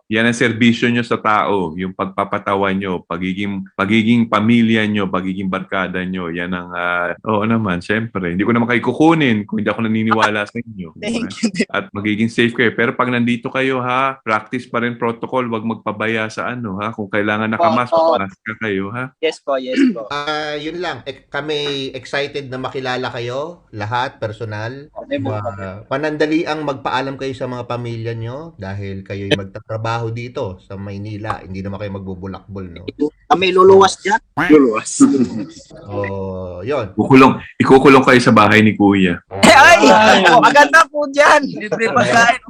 Yan ang serbisyo nyo sa tao, yung pagpapatawa nyo, pagiging pamilya nyo, pagiging barkada nyo. Yan ang, oo naman, syempre. Hindi ko naman kayo kukunin kung hindi ako naniniwala sa inyo. Thank you. At magiging safe kayo. Pero pag nandito kayo ha, practice pa rin protocol, wag magpabaya sa ano ha. Kung kailangan nakamask, mask ka kayo ha. Yes po, yes po. Yun lang. Kami excited na makilala kayo, lahat, personal. Panandaliang magpaalam kayo sa mga pamilya nyo dahil kayo'y magtatrabaho dito sa Maynila. Hindi naman kayo magbubulakbol, no? Kami luluwas dyan. Luluwas. Yun. Ikukulong kayo sa bahay ni Kuya. Ay! Maganda po dyan. Libre pagkain.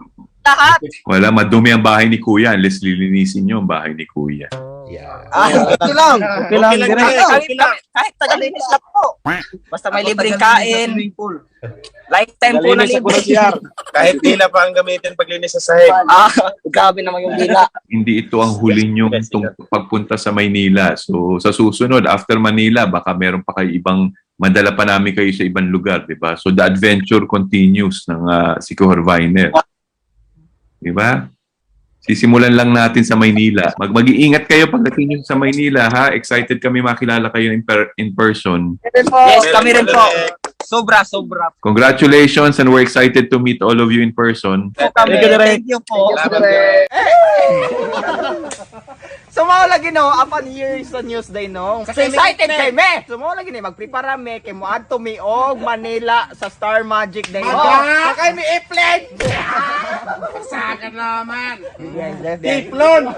Lahat. Wala, madumi ang bahay ni Kuya unless lilinisin nyo ang bahay ni Kuya. Yeah. Ito lang. Okay lang. Kahit tagalinis lang po. Basta may libreng kain. Lifetime po na libre. Kahit dila pa ang gamitin paglinis sa sahig. Grabe naman yung dila. Hindi ito ang huli nyo pagpunta sa Maynila. So, sa susunod, after Manila, baka meron pa kayo ibang, madala pa namin kayo sa ibang lugar, di ba? So, the adventure continues ng si Kuya Viner. Di ba? Sisimulan lang natin sa Maynila. Mag-iingat kayo pagdating nyo sa Maynila, ha? Excited kami makilala kayo in person. Yes, kami rin po. Sobra. Congratulations and we're excited to meet all of you in person. Thank you po. Sumaw lagi no, upon years sa Newsday no. Kasi excited kay me. Sumaw lagi ni magprepara me kay moadto mi og Manila sa Star Magic Day. Sakay mi airplane! Saka naman! Tiplon!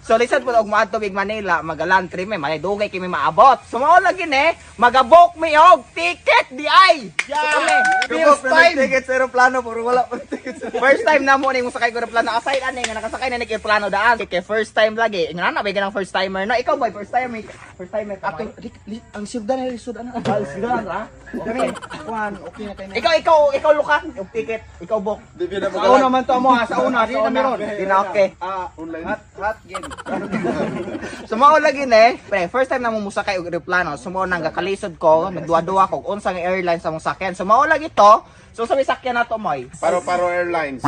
So listen po og moadto mig Manila, magalan trip me, may dugay kay mi maabot. Sumaw lagi ni magabok mi og ticket di ay. First time ticket sa eroplano puro wala pa ticket. First time na mo ning sakay ko eroplano aside ani nga nakasakay na ning eroplano daan. Kay first time lagi. Nga na ba ng first timer na ikaw boy first timer. First timer ka. Ang sugdan ay sugdan na. Sugdan ra. Okay. Okay na kayo. Ikaw luka yung ticket. Ikaw bok. Sa una man to mo ha. Sa una di na meron. Di na okay. Online. Hot game. Sumao lagi ne. Pre, first time na mo musakay og eroplano. Sumao nang gakalisod ko, nagduwa-duwa ko unsa nga airline sa mong sakyan. Sumao lagi to. So sabi sakyan na to moy. Paro-paro Airlines.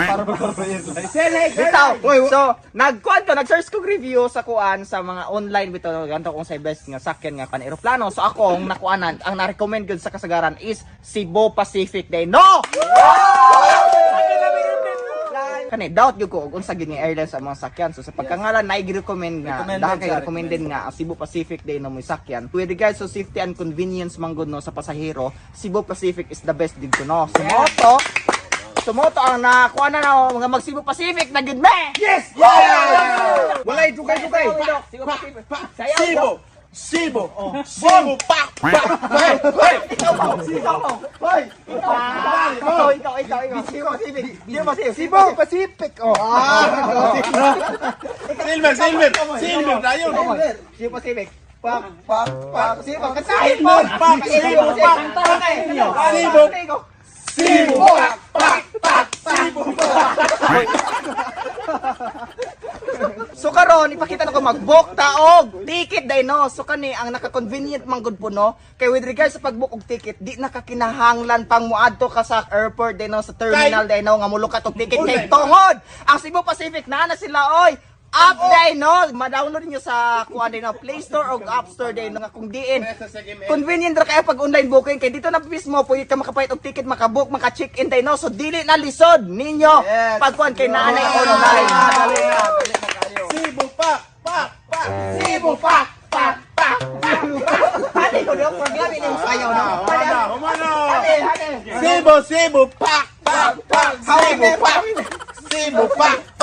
Bitaw. So, nag-search ko review sa kuan sa mga online bitaw ganto kung sa best nga sakyan nga kan eroplano. So ako ang nakuanan, ang na-recommend gud sa kasagaran is Cebu Pacific Day. No! Kani doubt gyud ko unsa gid nga airline sa mga sakyan. So sa pagkangalan na i-recommend nga dahil kay recommended nga ang Cebu Pacific Day na mo sakyan. With regards to safety and convenience man gud no sa pasahero, Cebu Pacific is the best dito no. Sumoto ang nakuha na mga mag Cebu Pacific na gud me. Yes! Walay, dugay. Cebu Pacific. Sayaw. Cebu! Cebu! Pak! Ikaw. Cebu Pacific! Silver! Dayon! Cebu Pacific. Cebu So karon ipakita na ko mag-book taog ticket day no. So kani ang naka-convenient man gud po no. Kay with regards sa pag-book og ticket, di nakakinahanglan pang muadto ka sa airport day no, sa terminal day no nga mulukat og ticket kay tungod. Ang Cebu Pacific na sila oy. App day no, ma-download niyo sa kuan day no, Play Store o App Store day no nga kung diin. Convenient ra kay pag online booking kay dito na mismo pwede ka makapayat og ticket, makabook, maka-check-in day no. So dili na lisod ninyo pag kuan kay naanay online. Cebu! Pak! Cebu pak. Hadi ko daw program ini sayaw na. Cebu! Pak! Cebu! Pak!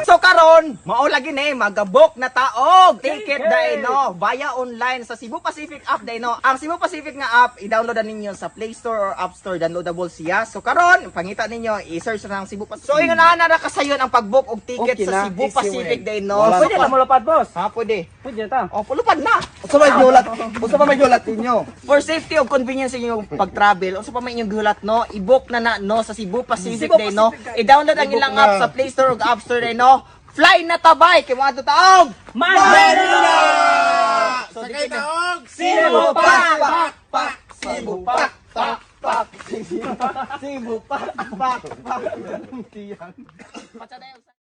So karon, mao lagi ni magabok na taog ticket day no via online sa Cebu Pacific app day no. Ang Cebu Pacific nga app i-download ninyo sa Play Store or App Store, downloadable siya. So karon, pangita ninyo i-search na ang Cebu Pacific. So ingon na kasayon ang pag-book og ticket sa Cebu Pacific day no. Pwede na mo lapad, boss. Ha, pwede. Pwede ta. Oh, pulupad na. Unsa pa may gulat ninyo? For safety o convenience inyong pag-travel, unsa pa may inyong gulat no, i-book na no sa Cebu Pacific day no. I-download ang ilang app sa Play Store o App Store day no. Fly na tabay kay mga taog. Manila! So Sakay di taog! Cebu pak. Cebu pak. Pak! Cebu, pak! Pak! Pak! Patsa na yun.